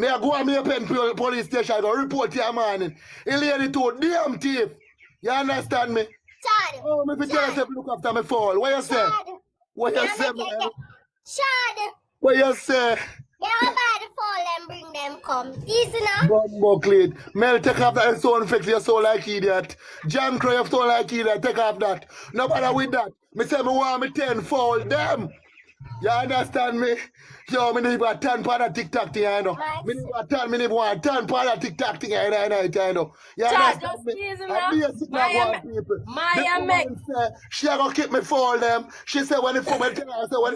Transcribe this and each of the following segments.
Me I go on me pen police station, I go report your morning. He lady too damn thief. You understand me? Chad. Oh, me fi tell yourself look after me fall. What you say? Chad. What you say, man? Chad. What you say? They will buy the fall and bring them come. Easy now. Bumbo clean. Mel, take off that sound effect, you sound like idiot. Jam cry, you sound like idiot, take off that. No bother with that. Me say me want me 10 foul them. You understand me? Yo, me need a 10 for the TikTok thing, I know. Me need a 10, me need one 10 for the TikTok thing, I know. You understand me? Maya make. She gonna keep me foul them. She said when the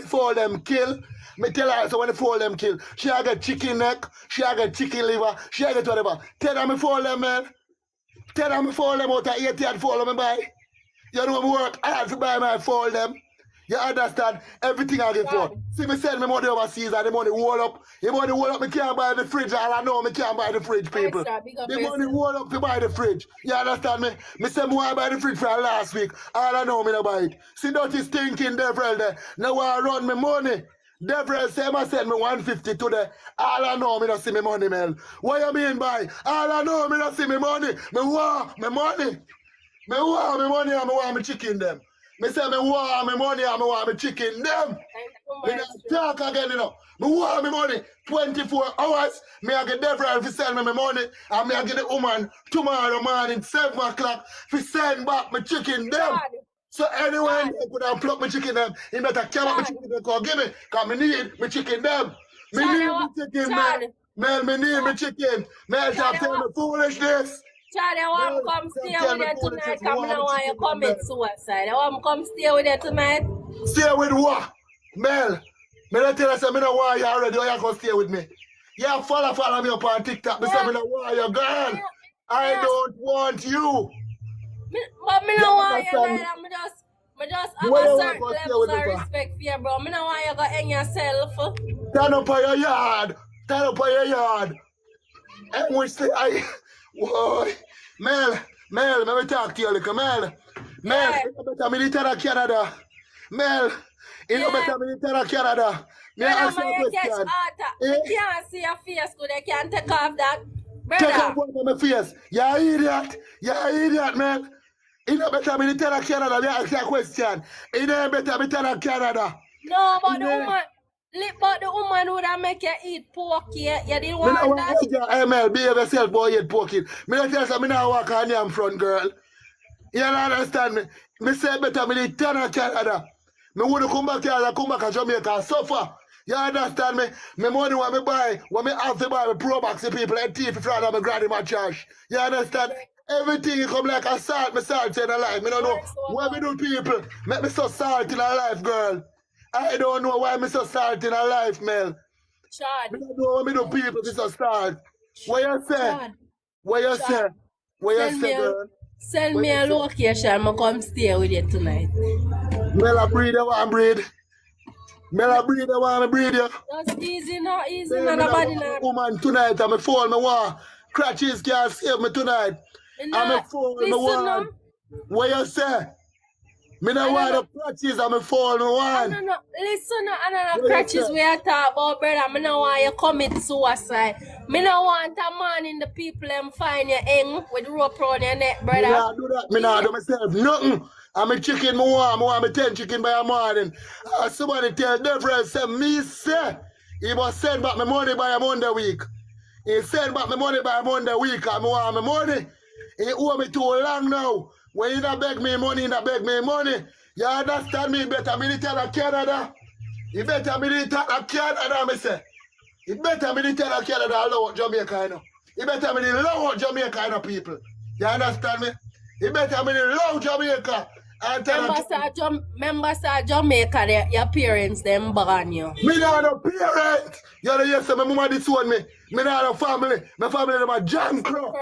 foul them kill. Me tell her, so when they fall them kill, she a get chicken neck, she a get chicken liver, she a get whatever. Tell her me fall them, man. Tell her me fall them out of 80 and fall them buy. You know me work, I have to buy my fall them. You understand? Everything I get for. See me send me money overseas and the money roll up. The money roll up, me can't buy the fridge. All I know, me can't buy the fridge, people. The money roll up to buy the fridge. You understand me? Me say me want to buy the fridge for last week. All I know, me no buy it. See that is stinking devil there. Now I run me money. Devil say I send me 150 today. All I know, me not see me money, man. What you mean by? All I know, me not see me money. Me want me money. Me want me money and me want me chicken them. Me say me want me money and me want me chicken them. Me not talk again, you know. Me want me money 24 hours. Me I get devil if send me money. And me I get the woman tomorrow morning 7 o'clock to send back me chicken them. So anyone who could have plucked my chicken them, he better come up my chicken them, give me, because me need my chicken them. Me need my chicken, man. Man, me need my chicken. Man, stop telling me foolishness. Chad, I want to come stay with you tonight because I don't want you to commit suicide. I want to come stay with you tonight. Stay with what? Mel, me don't tell you, say me don't want you already, or you going to stay with me. You follow me up on TikTok, me say me don't want you, girl. I don't want you. But me don't want you, man. I just have a certain level of respect for you, bro. Me don't want you to hang yourself. Stand up on your yard. Stand up on your yard. And we say, whoa, Mel, let me talk to you, little Mel. Mel, you better military Canada. Mel, you better military Canada. Me ask you a question. You can't see your face, good. You can't take off that. Brother. Take off one of my face. You're an idiot, man. You know better military Canada. Me ask you a question. You know better military Canada. No, but the woman would have make you eat pork here. You didn't want that. ML, behave yourself, boy, eat pork. Me not tell you, me not walk on your front, girl. You don't understand me? Me say better military Canada. Me want to come back here and come back to Jamaica and suffer. You understand me? Me money what me buy, what me have to buy, me pro box the people and teeth in front of me granny my charge. You understand? Everything come like a salt, me salt in a life. Me don't know what me do people. Make me so salt in a life, girl. I don't know why me so salt in a life, Mel. Chad. Me don't know why me do people this so salt. What you say? What you say? What you say, girl? Send me a location, I come stay with you tonight. Mel a breed, I want breed. Mel a breed, I want to breed you. That's easy, no easy, no nobody not. Woman tonight, I'm a fall, me want. Crutches can't save me tonight. I'm a fall, me want. What you say? Me don't want the crutches, I'm a fall, me want. No. Listen, I don't know crutches we are talking about, brother. Me don't want you commit suicide. Me don't want a man in the people them find you hang with rope around your neck, brother. Me not do that. Me not do myself nothing. I'm a chicken, me want me 10 chicken by a morning. Somebody tell Devil, say me say, he must send back my money by a Monday week. He send back my money by a Monday week, and I want my money. He owe me too long now. When you not beg me money, you not beg me money. You understand me? Better me tell Canada. You better me tell Canada, me say. You better me tell Canada allow Jamaica, you know. You better me allow Jamaica, you know, people. You understand me? You better me allow Jamaica. Members of Jamaica, your parents, them born you. Me not a parent. You know, yes, my mama disown me. Me not a family. My family them a jam crow.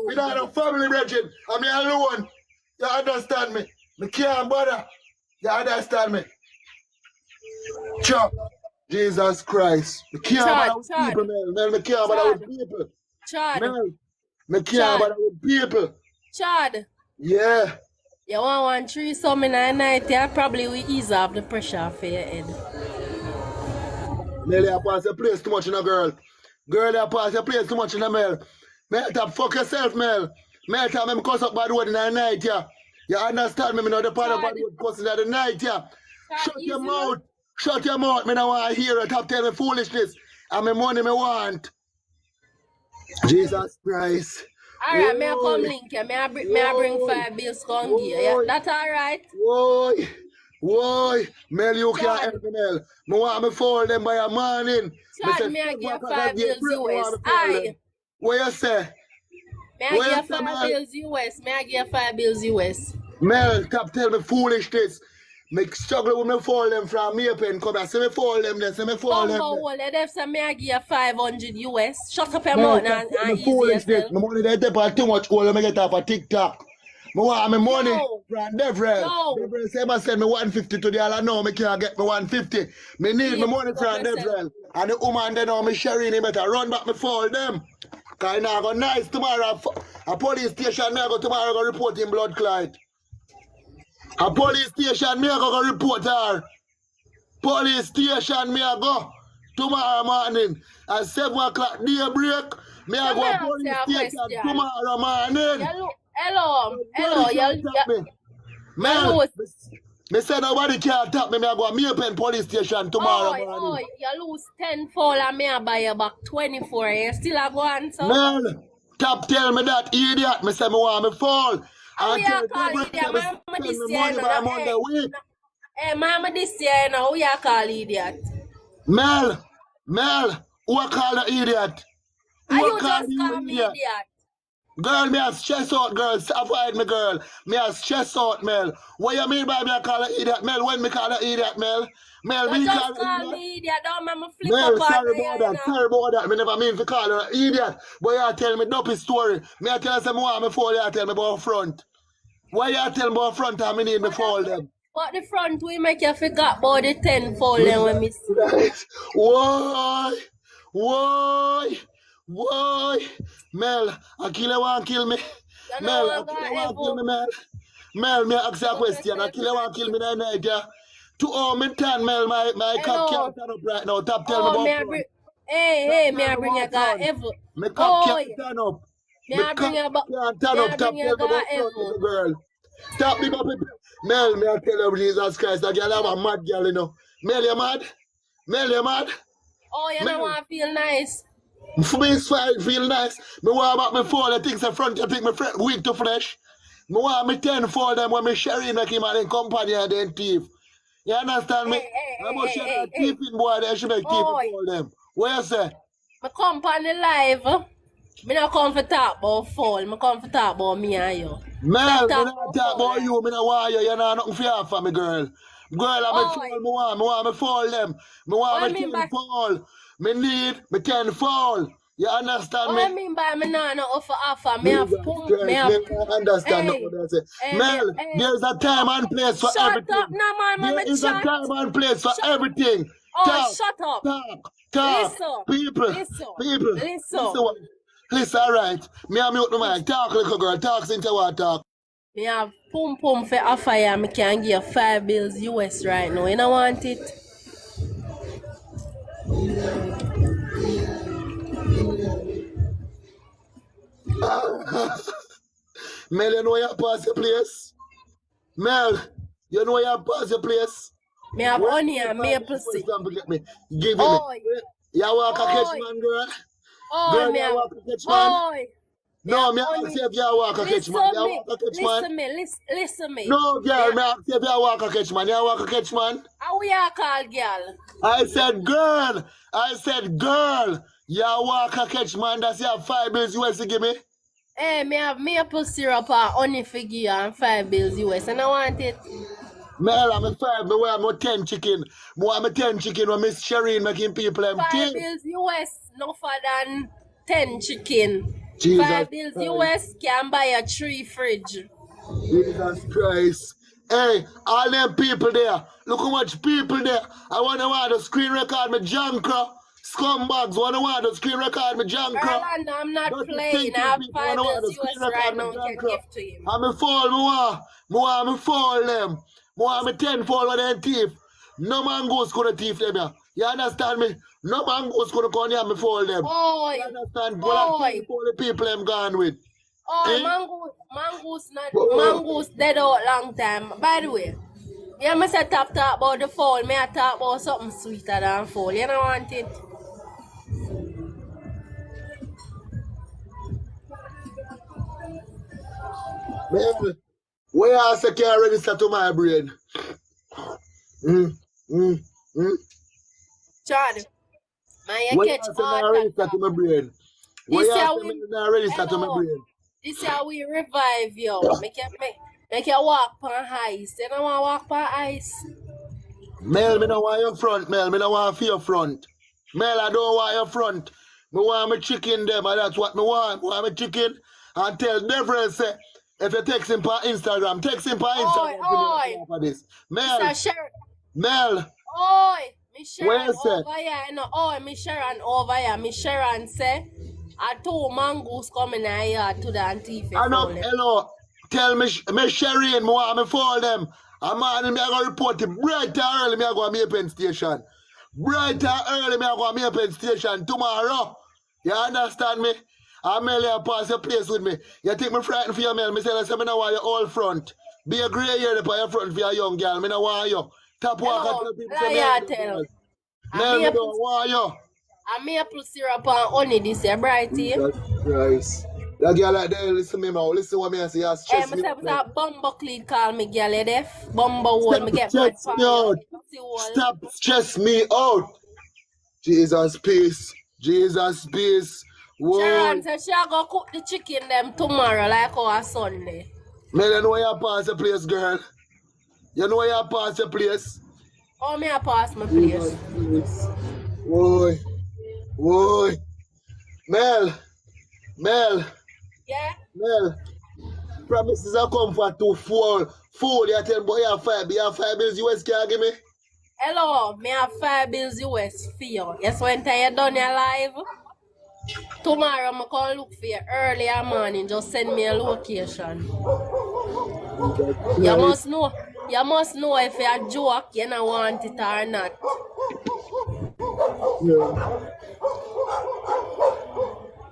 Me not a family region. I'm me alone. You understand me? Me can't bother. You understand me? Chop. Jesus Christ. Me can't bother with people, man. Me can't bother with people. Chad. Me can't bother with people. Chad. Yeah. You want 1 threesome in a night, yeah? Probably will ease off the pressure off your head. Nelly, I pass the place too much in a girl. Girl, you pass your place too much in the mail. Mel, tap fuck yourself, Mel. Mel, tap me cuss up bad word in the night, yeah. You understand me? Me know the part of bad word cussing in the night, yeah. Shut your mouth. Shut your mouth. Me don't want to hear it. Tap tell me foolishness. And me money me want. Jesus Christ. Alright, may I come link you. May I bring 5 bills come here. Yeah, that's alright. Whoa. Mel, you can't help me, Mel. Me want me fall them by a morning. Chad, may I give 5 bills US? Aye. What you say? May I give 5 bills US? May I give 5 bills US? Mel, stop tell me foolishness. Me struggle with me fall them from me pen. Come here, see me fall them then, see me fall them. Let them may I give 500 US. Shut up your mouth and easy yourself. My money they take too much oil, me get off a TikTok. Me want my money from Devrel. Devrel say me send me 150 to the other now, me can't get me 150. Me need my money from Devrel. And the woman they know me sharing him better run back me fall them. Cause I now go nice tomorrow. A police station me I go tomorrow go report him blood clot. A police station me I go report her. Police station me I go tomorrow morning at 7 o'clock daybreak. Me I go a police station tomorrow morning. Hello. Man, me say nobody can't tap me. Me I go a Maypen police station tomorrow morning. You lose 10 fall and me I buy you back 24. You still a go answer? Man, tap tell me that idiot. Me say me want me fall. How you call idiot? Mama this year now. Hey, mama this year now. Who you call idiot? Mel, who I call the idiot? Who you just call me idiot? Girl, me a stress out, girl. Avoid me, girl. Me a stress out, Mel. What you mean by me I call her idiot, Mel? When me call her idiot, Mel? Mel, me just call me idiot. Don't make me flip Mel, up sorry about that. Sorry about that. Me never mean to call her idiot. But you tell me dopey story. Me I tell her some more before you tell me about front. Why you tell me about front and me need me fall them? But the front we make you forget about the 10 fall them when me see. Why? Mel, a killer want kill me. Mel, a killer want kill me, Mel. Mel, me ask you a question. A killer want kill me that night, yeah? To all me turn, Mel, my cup can't turn up right now. Tap tell me about front. Hey, me I bring you God ever. My cup can't turn up. Me I bring you back. Can't turn up. Tap tell me about front, girl. Stop me, baby. Mel, me I tell you, Jesus Christ, that girl have a mad girl, you know. Mel, you mad? Oh, you don't want to feel nice? For me, it's fine, feel nice. Me want about me fall, the things in front, you think me weak to flesh. Me want me 10 for them when me sharing like him and then company and then thief. You understand me? I'm going to share that thiefing boy, they should make thief for them. What you say? Me come on the live. Me not come for talk about fall. Me come for talk about me and you. Mel, me not talk about you. Me not want you. You know nothing for you for me, girl. Girl, I'm a fall. Me want me fall them. Me want me 10 fall. Me need me 10 fall. You understand me? What I mean by me not offer. Me have pump. Me understand what I say. Mel, there's a time and place for everything. Shut up, no man. There is a time and place for everything. Oh, shut up. Talk. People. Listen, all right. Me and mute my mic. Talk, little girl. Talk since you want to talk. Me have pum for offer ya. Me can give you 5 bills US right now. You don't want it? Mel, you know you pass your place? Mel, you know you pass your place? Me have honey and maple seed. Give me. You walk a catch man, girl? Girl, you walk a catch man? No, me ask you if you walk a catch man. You walk a catch man? Listen me. No, girl, me ask you if you walk a catch man. You walk a catch man? How we are called, girl? I said, girl. You walk a catch man. That's your 5 bills US to give me? Hey, me have maple syrup or honey figure and 5 bills US. And I want it. Mel, I'm a 5. Me want 10 chicken. Me want 10 chicken when Miss Shereen making people empty. 5 bills US, no further than 10 chicken. Jesus 5 bills Christ. US can buy a 3 fridge. Jesus Christ. Hey, all them people there. Look how much people there. I want to screen record my junker. Scumbags want to screen record my junker. Orlando, I'm not playing. I have 5 bills US right now. Can give to him. I'm a fall. Me fall them. Me want me 10 fall with them thief. No man goes to thief them here. You understand me? No mangoes gonna come here and me fold them. Oi. You understand? Oi. All the people I'm gone with. Oh, mangoes dead out long time. By the way, you must have talk about the fall. May I talk about something sweeter than fall? You don't want it? Man, where I say can register to my brain? Chad, man, you Where catch I say heart I register attack. to my brain? Where This I year say we I register to my brain? This year we revive you. Make you walk on ice. You don't want to walk on ice. Mel, me don't want your front, Mel. Me don't want for your front. Mel, I don't want your front. Me want my chicken them, and that's what me want. Me want my chicken. And tell Deborah, say, if you text him on Instagram, text him on Instagram. Oi. For this. Mel, Mel. Oi, me Sharon Where over here. No, oi, me Sharon over here. Me Sharon say, I two mangoes coming here to the Antifa. I know, hello. Tell me, Sherry, me want me fall them. I'm on me, I go report it bright and early. Me I go to Mapen Station. Bright and early, me I go to Mapen Station tomorrow. You understand me? I'm Mel, pass your place with me. You think me frightened for your Mel? Me say, I me no want you all front. Be a grey hair up on your front for your young girl. Me no want you. Top walk and tell people say, Mel, me don't want you. I maple syrup and honey this year, brighty. Christ. That girl like that, listen to me, man. Listen what me say. You stress me out. That bumbo clean call me, girl, you deaf. Bumbo hole, me get mad for you. Stop stress me out. Jesus peace. Jesus peace. Whoa. Sharon said she go cook the chicken them tomorrow like our Sunday. Man, you know where you pass the place, girl. You know where you pass the place. Oh, me I pass my place. Whoa. Whoa. Mel. Yeah? Mel. Promises are come for 2 4. Food, you tell boy you have 5 bills US can give me? Hello, me have 5 bills US for you. Yes, when you done your live, tomorrow I'm going to look for you early in the morning. Just send me a location. You must know if you're a joke, you don't want it or not.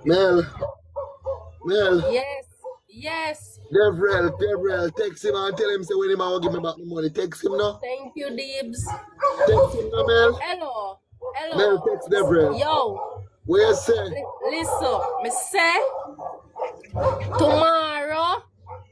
Yeah. Mel. Yes. Devrel, text him and tell him say when he will give me back my money. Text him now. Thank you, Dibs. Text him now, Mel. Hello. Mel, text Devrel. Yo. What you say? Listen, me say tomorrow,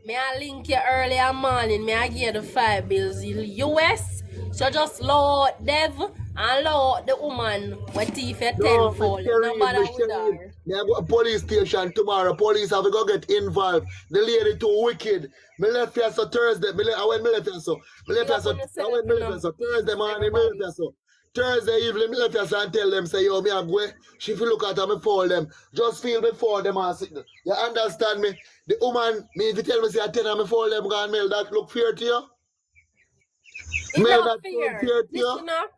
me I link you early in the morning. Me I give you the 5 bills US. So just load Dev and load the woman with teeth at 10 fold. No matter with her. Me I go to police station tomorrow. Police have to go get involved. The lady too wicked. Me left here so Thursday. I went left here so. Thursday morning, me left here so. Thursday evening, me left here so and tell them, say, yo, me I go. She feel look at them, me fall them. Just feel before them and sit. You understand me? The woman, me if you tell me, say, I tell her, me fall them, go and mail that look fair to you? It's not fair.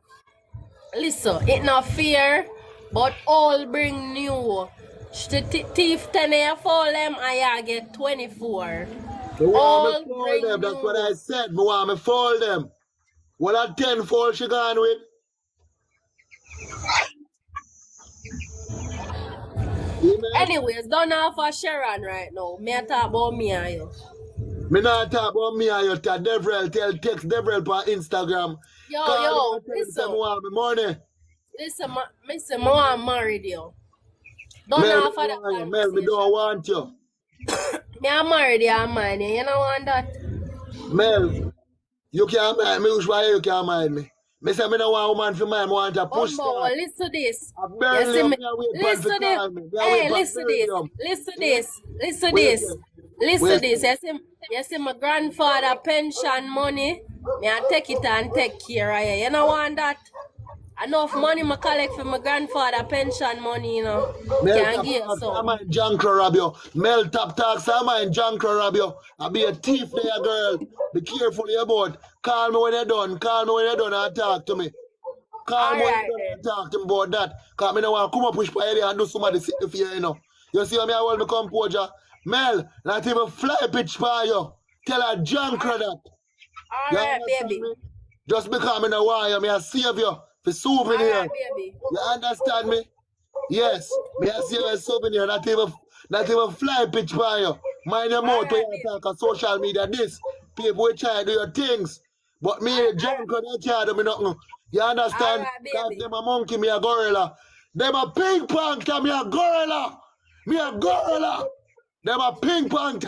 Listen, it's not fair, but all bring new. Thief 10 you fall them and you get 24. All bring them. new. That's what I said. Me want me fall them. What a 10 fall she gone with? Anyways, don't know for Sharon right now. Me talk about me and you. Me not talk about me and you. Devrel, text Devrel on Instagram. Yo, listen. Listen, me say more I'm married you. Don't know for that conversation. Mel, me don't want you. Me I'm married you, I'm mine. You don't want that? Mel, you can't mind me. Which way you can't mind me? Me say me don't want a woman for mine. I want a push start. Listen to this. Listen to this. You see my grandfather pension money. Me I take it and take care of you. You don't want that? Enough money I collect for my grandfather pension money, you know. Can't give you some. I'm a junk rob you. Mel top talks, I'm a junk rob you. I be a thief there, girl. Be careful about. Call me when you're done and talk to me. Call me when you're done and talk to me about that. Because I don't want to come up push by area and do somebody sit for you, you know. You see how me I hold my composure? Mel, not even fly pitch for you. Tell her junk that. Alright, baby. Me? Just because I don't want you, I save you. For souvenir. Alright, baby. You understand me? Yes. Me I see you a souvenir, not even fly pitch by you. Mind your mouth when you talk on social media. This people will try to do your things. But me, junk on the can't do me nothing. You understand? Because them a monkey, me a gorilla. Them a ping pong, me a gorilla. Me a gorilla. Them a ping pong.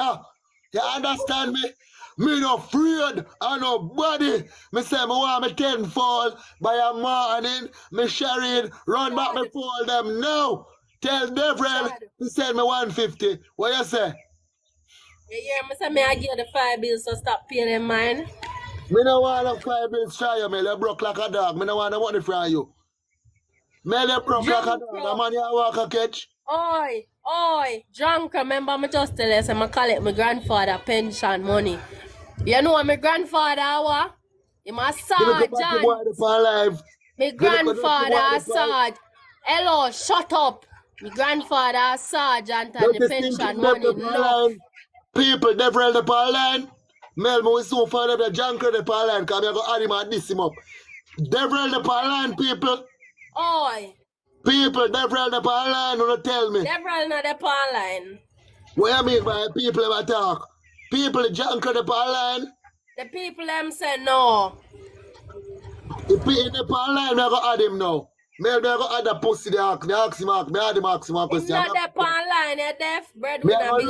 You understand me? Me no afraid of nobody. Me say me want me tenfold by a morning. Me sharing, run back me fall them now. Tell Devrel to send me 150. What you say? You hear me say me I give the 5 bills, so stop paying them mine. Me no want no 5 bills try you, me. You broke like a dog. Me no want no money from you. Me you broke like a dog. The man you walk a catch. Oi, drunk, remember me just tell you, so I collect my grandfather pension money. You know what my grandfather was? He my sergeant. My grandfather sergeant. Hello, shut up. My grandfather sergeant and the pension money. No. People, Devrel the line. Mel, we soon find out the junker the line, because I'm going to add him and diss him up. Devrel the line, people. Oi. People, Devrel the line, don't tell me. Devrel not the line. What you mean by people ever talk? People, the junker the line. The people them say no. The people the line, I'm going to add him now. Mel, I'm going to add the pussy, they ask him, me add him question. He's not the line, you're deaf, bread Me with a big